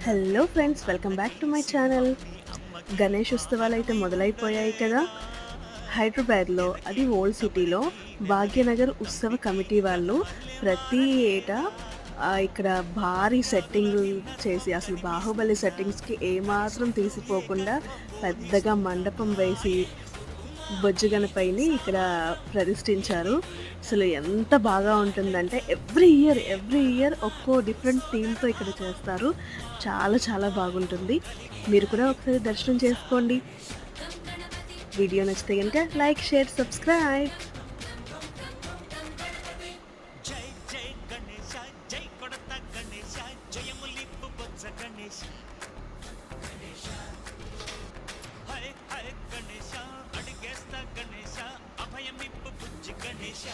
Hello friends, welcome back to my channel. Ganesh ఉత్సవాలు అయితే మొదలైపోయాయి కదా. హైదరాబాద్లో, అది ఓల్డ్ సిటీలో భాగ్యనగర్ ఉత్సవ కమిటీ వాళ్ళు ప్రతి ఏటా ఇక్కడ భారీ సెట్టింగ్ చేసి, అసలు బాహుబలి సెట్టింగ్స్కి ఏమాత్రం తీసిపోకుండా పెద్దగా మండపం వేసి బొజ్జు గణపయ్యని ఇక్కడ ప్రతిష్ఠించారు. అసలు ఎంత బాగా ఉంటుందంటే ఎవ్రీ ఇయర్ ఒక్కో డిఫరెంట్ థీమ్‌తో ఇక్కడ చేస్తారు. చాలా చాలా బాగుంటుంది. మీరు కూడా ఒకసారి దర్శనం చేసుకోండి. వీడియో నచ్చితే గనుక లైక్, షేర్, సబ్స్క్రైబ్. జై జై గణేశ జై కొడత గణేశ జయములిప్పు బొజ్జ గణేశ గణేశ హై హై గణేశ అడిగేస్తా గణేశ అభయమిప్పు బుజ్జి గణేశ